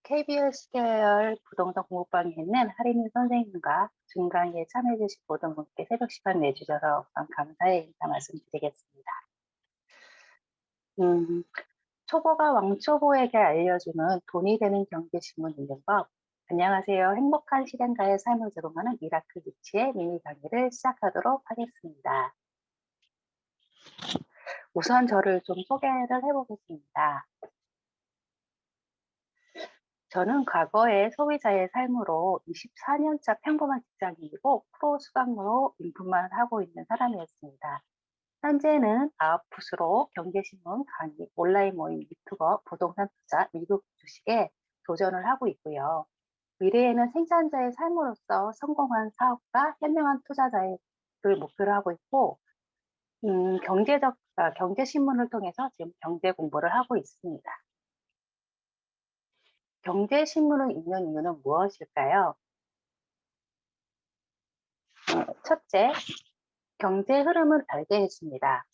KBS 계열 부동산 공부방에 있는 하리미 선생님과 중강의에 참여해 주신 모든 분께 새벽 시간 내주셔서 우선 감사의 인사 말씀드리겠습니다. 음, 초보가 왕초보에게 알려주는 돈이 되는 경제신문 읽는 법. 안녕하세요. 행복한 실행가의 삶을 제공하는 미라클 리치의 미니 강의를 시작하도록 하겠습니다. 우선 저를 좀 소개를 해보겠습니다. 저는 과거에 소비자의 삶으로 24년차 평범한 직장인이고 프로 수강으로 인풋만 하고 있는 사람이었습니다. 현재는 아웃풋으로 경제신문 강의, 온라인 모임, 유튜버, 부동산 투자, 미국 주식에 도전을 하고 있고요. 미래에는 생산자의 삶으로서 성공한 사업가, 현명한 투자자를 목표로 하고 있고, 경제신문을 통해서 지금 경제 공부를 하고 있습니다. 경제신문을 읽는 이유는 무엇일까요? 첫째, 경제 흐름을 알게 해줍니다.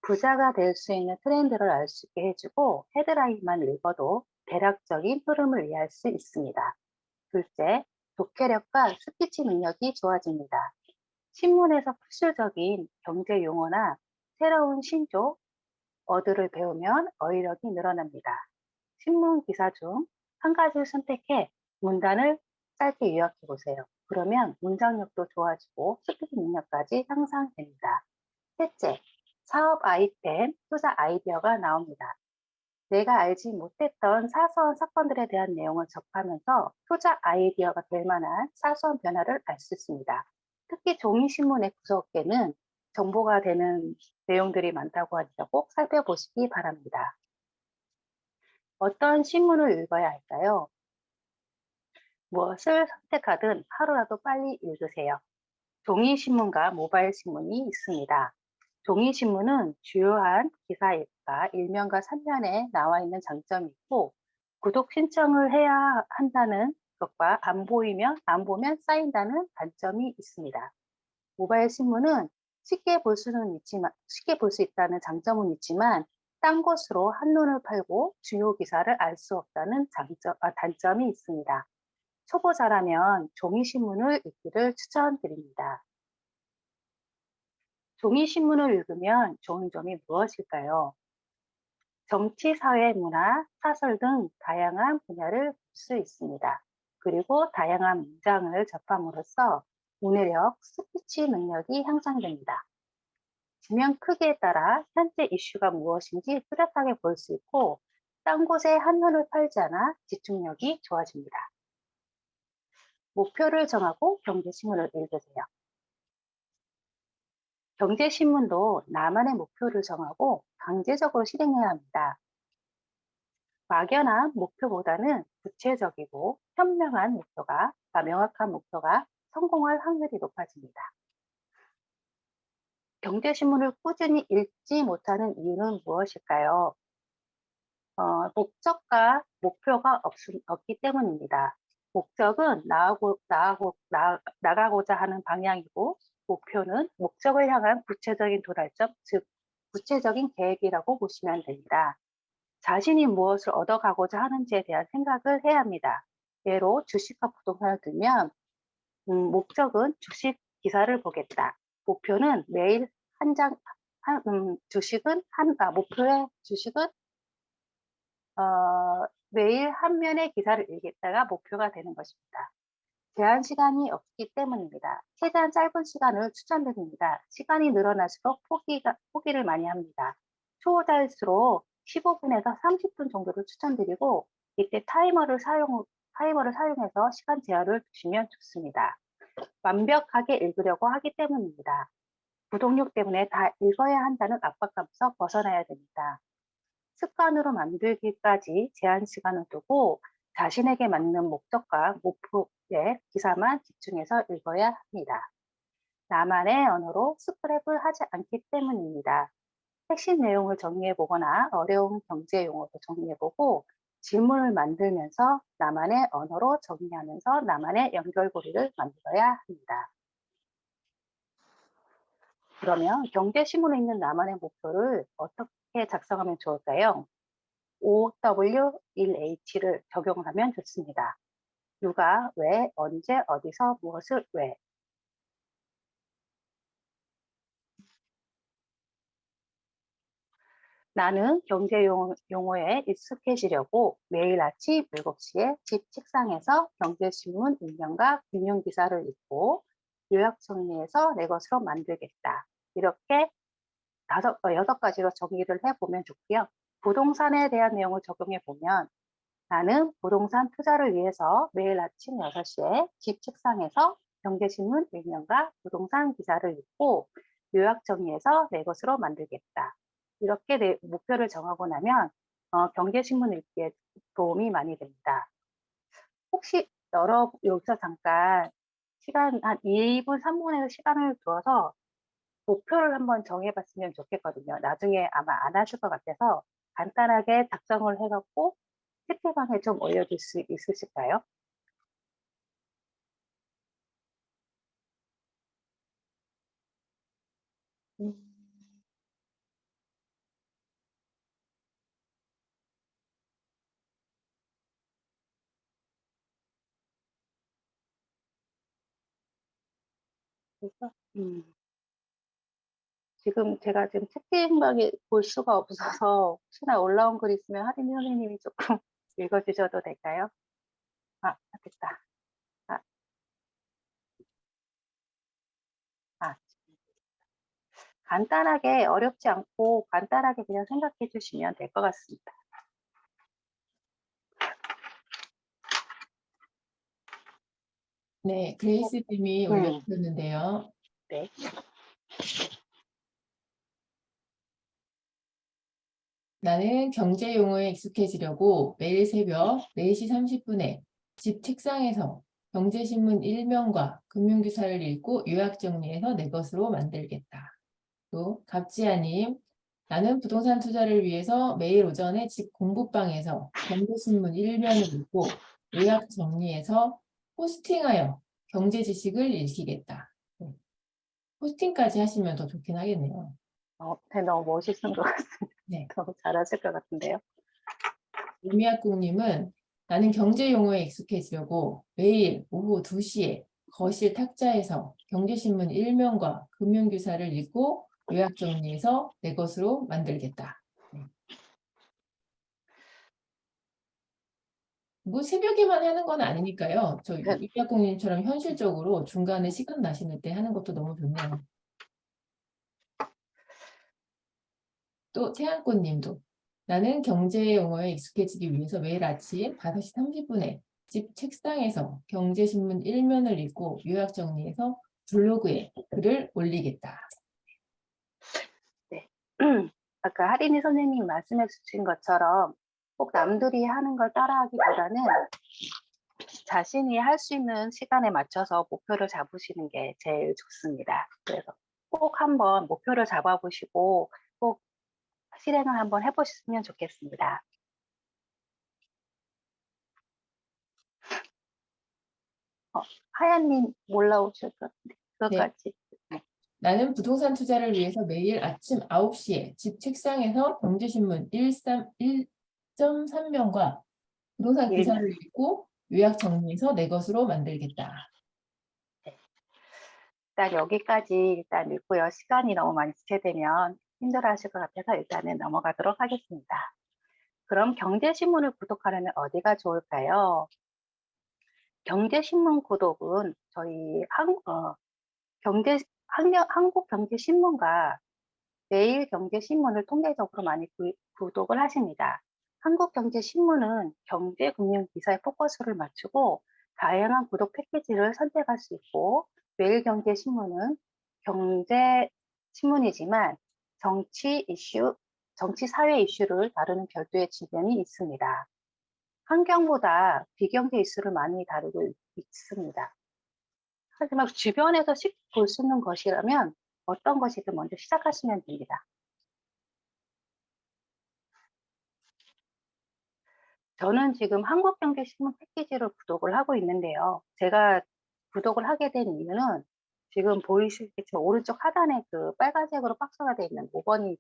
부자가 될 수 있는 트렌드를 알 수 있게 해주고 헤드라인만 읽어도 대략적인 흐름을 이해할 수 있습니다. 둘째, 독해력과 스피치 능력이 좋아집니다. 신문에서 푸실적인 경제 용어나 새로운 신조, 어들을 배우면 어휘력이 늘어납니다. 신문 기사 중 한 가지를 선택해 문단을 짧게 요약해 보세요. 그러면 문장력도 좋아지고 스피치 능력까지 향상됩니다. 셋째, 사업 아이템, 투자 아이디어가 나옵니다. 내가 알지 못했던 사소한 사건들에 대한 내용을 접하면서 투자 아이디어가 될 만한 사소한 변화를 알 수 있습니다. 특히 종이신문의 구석에는 정보가 되는 내용들이 많다고 하니까 꼭 살펴보시기 바랍니다. 어떤 신문을 읽어야 할까요? 무엇을 선택하든 하루라도 빨리 읽으세요. 종이신문과 모바일 신문이 있습니다. 종이신문은 주요한 기사가 1면과 3면에 나와 있는 장점이 있고, 구독 신청을 해야 한다는 것과 안 보면 쌓인다는 단점이 있습니다. 모바일 신문은 쉽게 볼 수 있다는 장점은 있지만, 딴 곳으로 한눈을 팔고 주요 기사를 알 수 없다는 단점이 있습니다. 초보자라면 종이신문을 읽기를 추천드립니다. 종이신문을 읽으면 좋은 점이 무엇일까요? 정치, 사회, 문화, 사설 등 다양한 분야를 볼 수 있습니다. 그리고 다양한 문장을 접함으로써 문해력, 스피치 능력이 향상됩니다. 지면 크기에 따라 현재 이슈가 무엇인지 뚜렷하게 볼 수 있고, 딴 곳에 한눈을 팔지 않아 집중력이 좋아집니다. 목표를 정하고 경제신문을 읽으세요. 경제신문도 나만의 목표를 정하고 강제적으로 실행해야 합니다. 막연한 목표보다는 구체적이고 명확한 목표가 성공할 확률이 높아집니다. 경제신문을 꾸준히 읽지 못하는 이유는 무엇일까요? 목적과 목표가 없기 때문입니다. 목적은 나가고자 하는 방향이고, 목표는 목적을 향한 구체적인 도달점, 즉 구체적인 계획이라고 보시면 됩니다. 자신이 무엇을 얻어가고자 하는지에 대한 생각을 해야 합니다. 예로 주식과 부동산을 들면 목적은 주식 기사를 보겠다. 목표는 매일 목표의 주식은 매일 한 면의 기사를 읽겠다가 목표가 되는 것입니다. 제한 시간이 없기 때문입니다. 최대한 짧은 시간을 추천드립니다. 시간이 늘어날수록 포기를 많이 합니다. 초보자일수록 15분에서 30분 정도를 추천드리고, 이때 타이머를 사용해서 시간 제한을 두시면 좋습니다. 완벽하게 읽으려고 하기 때문입니다. 구독력 때문에 다 읽어야 한다는 압박감에서 벗어나야 됩니다. 습관으로 만들기까지 제한 시간을 두고 자신에게 맞는 목적과 목표의 기사만 집중해서 읽어야 합니다. 나만의 언어로 스크랩을 하지 않기 때문입니다. 핵심 내용을 정리해보거나 어려운 경제 용어도 정리해보고 질문을 만들면서 나만의 언어로 정리하면서 나만의 연결고리를 만들어야 합니다. 그러면 경제신문에 있는 나만의 목표를 어떻게 작성하면 좋을까요? OW1H를 적용하면 좋습니다. 누가, 왜, 언제, 어디서, 무엇을, 왜. 나는 경제 용어에 익숙해지려고 매일 아침 7시에 집 책상에서 경제신문 인명과 금융기사를 읽고 요약 정리해서 내 것으로 만들겠다. 이렇게 6가지로 정리를 해보면 좋고요. 부동산에 대한 내용을 적용해 보면 나는 부동산 투자를 위해서 매일 아침 6시에 집 책상에서 경제신문 일면과 부동산 기사를 읽고 요약 정리해서 내 것으로 만들겠다. 이렇게 내 목표를 정하고 나면 경제신문 읽기에 도움이 많이 됩니다. 혹시 여기서 잠깐 시간 한 2분, 3분의 시간을 두어서 목표를 한번 정해봤으면 좋겠거든요. 나중에 아마 안 하실 것 같아서 간단하게 작성을 해갖고 채팅방에 좀 올려줄 수 있으실까요? 음, 그래서 지금 제가 지금 채팅방에 볼 수가 없어서 혹시나 올라온 글 있으면 하림 선생님이 조금 읽어주셔도 될까요? 아, 됐다. 아, 아, 간단하게 어렵지 않고 간단하게 그냥 생각해 주시면 될 것 같습니다. 네, 그레이스 님이 올려주셨는데요. 네. 나는 경제 용어에 익숙해지려고 매일 새벽 4시 30분에 집 책상에서 경제신문 일면과 금융기사를 읽고 요약 정리해서 내 것으로 만들겠다. 또 갑지아님, 나는 부동산 투자를 위해서 매일 오전에 집 공부방에서 경제신문 일면을 읽고 요약 정리해서 포스팅하여 경제 지식을 읽히겠다. 네, 포스팅까지 하시면 더 좋긴 하겠네요. 네, 너무 멋있는 것 같습니다. 네. 너무 잘하실 것 같은데요. 유미학국님은 나는 경제 용어에 익숙해지려고 매일 오후 2시에 거실 탁자에서 경제신문 일면과 금융기사를 읽고 요약 정리해서 내 것으로 만들겠다. 네. 뭐 새벽에만 하는 건 아니니까요. 저 유미학국님처럼 현실적으로 중간에 시간 나시는 때 하는 것도 너무 좋네요. 또 태양꽃님도 나는 경제 용어에 익숙해지기 위해서 매일 아침 5시 30분에 집 책상에서 경제신문 일면을 읽고 요약 정리해서 블로그에 글을 올리겠다. 네. 아까 하린이 선생님이 말씀해 주신 것처럼 꼭 남들이 하는 걸 따라하기보다는 자신이 할 수 있는 시간에 맞춰서 목표를 잡으시는 게 제일 좋습니다. 그래서 꼭 한번 목표를 잡아보시고 꼭 실행을 한번 해보셨으면 좋겠습니다. 하얀님 올라오실 것 같은데 네. 그것까지. 네. 나는 부동산 투자를 위해서 매일 아침 9시에 집 책상에서 경제신문 1.3면과 부동산 기사를 읽고 요약 정리해서 내 것으로 만들겠다. 네. 일단 여기까지 일단 읽고요. 시간이 너무 많이 지체되면 힘들어 하실 것 같아서 일단은 넘어가도록 하겠습니다. 그럼 경제신문을 구독하려면 어디가 좋을까요? 경제신문 구독은 저희 한국경제신문과 매일경제신문을 통계적으로 많이 구독을 하십니다. 한국경제신문은 경제금융기사에 포커스를 맞추고 다양한 구독 패키지를 선택할 수 있고 매일경제신문은 경제신문이지만 정치, 사회 이슈를 다루는 별도의 지면이 있습니다. 환경보다 비경제 이슈를 많이 다루고 있습니다. 하지만 주변에서 쉽게 볼 수 있는 것이라면 어떤 것이든 먼저 시작하시면 됩니다. 저는 지금 한국경제신문 패키지를 구독을 하고 있는데요. 제가 구독을 하게 된 이유는 지금 보이시겠지만 오른쪽 하단에 그 빨간색으로 박스가 되어 있는 5번이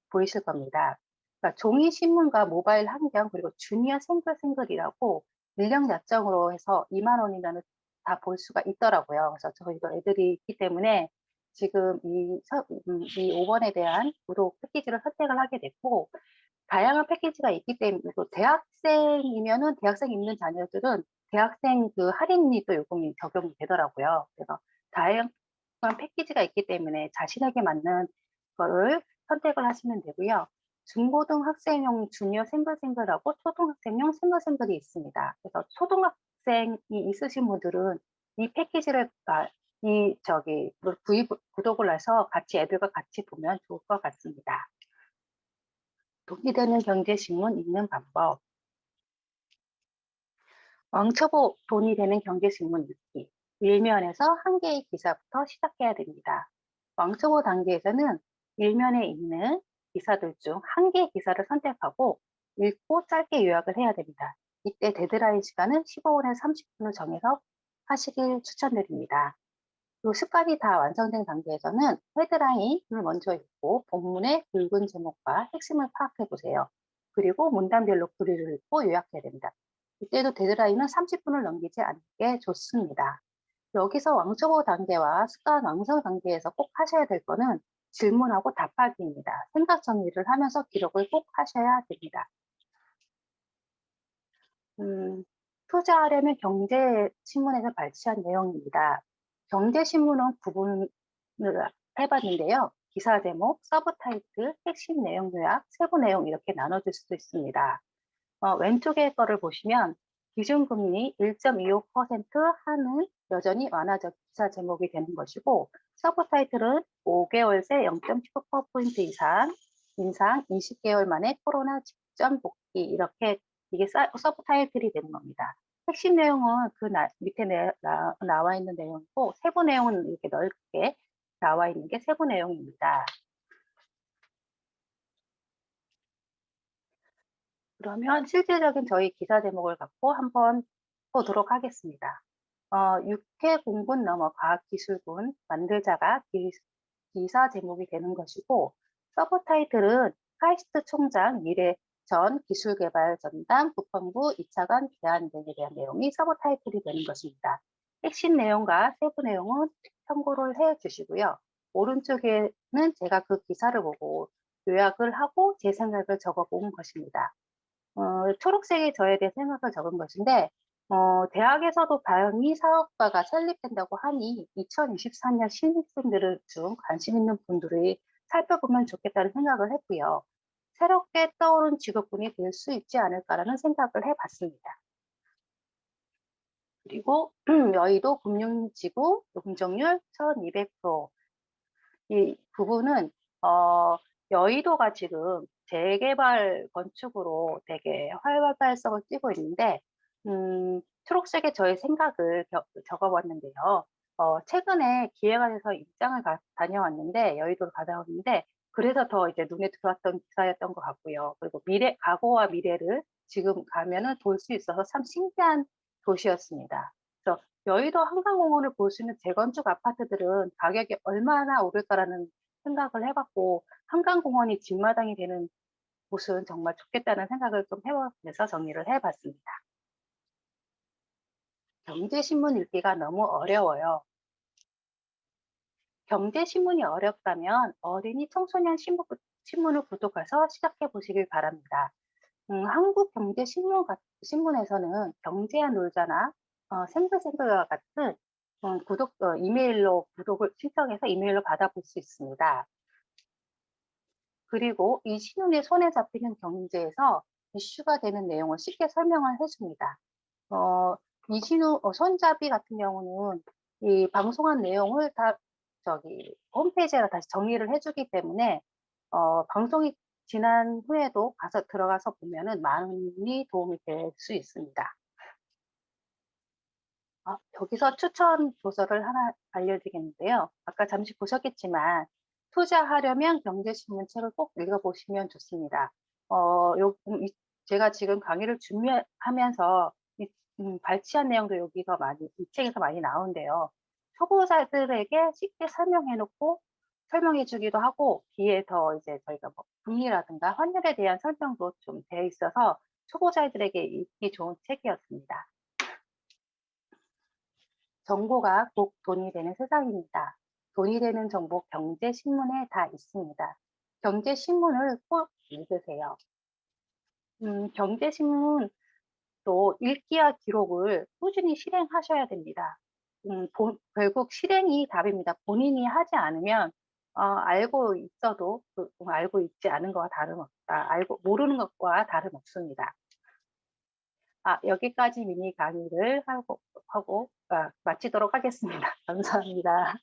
보이실 겁니다. 그러니까 종이 신문과 모바일 환경 그리고 주니어 생글생글이라고 인력 약정으로 해서 2만 원이면은 다 볼 수가 있더라고요. 그래서 저희도 애들이 있기 때문에 지금 이 5 번에 대한 구독 패키지를 선택을 하게 됐고, 다양한 패키지가 있기 때문에 또 대학생이면은 대학생 있는 자녀들은 대학생 그 할인이 또 요금이 적용이 되더라고요. 그래서 다양한 패키지가 있기 때문에 자신에게 맞는 거를 선택을 하시면 되고요. 중고등학생용 주니어 싱글싱글하고 초등학생용 싱글싱글이 있습니다. 그래서 초등학생이 있으신 분들은 이 패키지를 이 저기 구독을 해서 같이 애들과 같이 보면 좋을 것 같습니다. 돈이 되는 경제신문 읽는 방법. 왕초보 돈이 되는 경제신문 읽기. 일면에서 한 개의 기사부터 시작해야 됩니다. 왕초보 단계에서는 일면에 있는 기사들 중 한 개의 기사를 선택하고 읽고 짧게 요약을 해야 됩니다. 이때 데드라인 시간은 15분에서 30분을 정해서 하시길 추천드립니다. 이 습관이 다 완성된 단계에서는 헤드라인을 먼저 읽고 본문의 굵은 제목과 핵심을 파악해 보세요. 그리고 문단별로 글을 읽고 요약해야 됩니다. 이때도 데드라인은 30분을 넘기지 않게 좋습니다. 여기서 왕초보 단계와 습관 완성 단계에서 꼭 하셔야 될 거는 질문하고 답하기입니다. 생각 정리를 하면서 기록을 꼭 하셔야 됩니다. 투자하려면 경제신문에서 발췌한 내용입니다. 경제신문은 구분을 해봤는데요. 기사 제목, 서브 타이틀, 핵심 내용 요약, 세부 내용 이렇게 나눠줄 수도 있습니다. 왼쪽에 거를 보시면 기준금리 1.25% 하는 여전히 완화적 기사 제목이 되는 것이고, 서브 타이틀은 5개월 새 0.15% 이상, 인상 20개월 만에 코로나 직전 복귀 이렇게 이게 서브 타이틀이 되는 겁니다. 핵심 내용은 그 밑에 나와 있는 내용이고, 세부 내용은 이렇게 넓게 나와 있는 게 세부 내용입니다. 그러면 실질적인 저희 기사 제목을 갖고 한번 보도록 하겠습니다. 육해 공군 넘어 과학기술군 만들자가 기사 제목이 되는 것이고, 서브 타이틀은 카이스트 총장 미래 전 기술개발 전담 국방부 2차관 개안 등에 대한 내용이 서브 타이틀이 되는 것입니다. 핵심 내용과 세부 내용은 참고를 해 주시고요. 오른쪽에는 제가 그 기사를 보고 요약을 하고 제 생각을 적어 본 것입니다. 초록색이 저에 대해 생각을 적은 것인데, 대학에서도 다행히 사업과가 설립된다고 하니 2024년 신입생들을 중 관심 있는 분들이 살펴보면 좋겠다는 생각을 했고요. 새롭게 떠오른 직업군이 될 수 있지 않을까라는 생각을 해봤습니다. 그리고 여의도 금융지구 용적률 1200%. 이 부분은 여의도가 지금 재개발 건축으로 되게 활발성을 띠고 있는데, 초록색에 저의 생각을 적어봤는데요. 최근에 기획안에서 입장을 다녀왔는데, 여의도를 다녀왔는데, 그래서 더 이제 눈에 들어왔던 기사였던 것 같고요. 그리고 과거와 미래를 지금 가면은 볼 수 있어서 참 신기한 도시였습니다. 그래서 여의도 한강공원을 볼 수 있는 재건축 아파트들은 가격이 얼마나 오를까라는 생각을 해봤고, 한강공원이 뒷마당이 되는 곳은 정말 좋겠다는 생각을 좀 해보면서 정리를 해봤습니다. 경제신문 읽기가 너무 어려워요. 경제신문이 어렵다면 어린이 청소년 신문을 구독해서 시작해 보시길 바랍니다. 신문에서는 경제와 놀자나 생글생글과 같은 이메일로 구독을 신청해서 이메일로 받아볼 수 있습니다. 그리고 이 신문의 손에 잡히는 경제에서 이슈가 되는 내용을 쉽게 설명을 해줍니다. 손잡이 같은 경우는 이 방송한 내용을 다 홈페이지에 다시 정리를 해주기 때문에 방송이 지난 후에도 들어가서 보면은 많이 도움이 될 수 있습니다. 여기서 추천 도서를 하나 알려드리겠는데요. 아까 잠시 보셨겠지만, 투자하려면 경제신문 책을 꼭 읽어보시면 좋습니다. 제가 지금 강의를 준비하면서 발췌한 내용도 이 책에서 많이 나오는데요. 초보자들에게 쉽게 설명해 놓고 설명해 주기도 하고 뒤에 더 이제 저희가 뭐 금리라든가 환율에 대한 설명도 좀 되어 있어서 초보자들에게 읽기 좋은 책이었습니다. 정보가 곧 돈이 되는 세상입니다. 돈이 되는 정보 경제신문에 다 있습니다. 경제신문을 꼭 읽으세요. 경제신문 또 읽기와 기록을 꾸준히 실행하셔야 됩니다. 결국 실행이 답입니다. 본인이 하지 않으면 알고 있어도 알고 있지 않은 것과 다름없다. 알고 모르는 것과 다름없습니다. 여기까지 미니 강의를 하고 마치도록 하겠습니다. 감사합니다.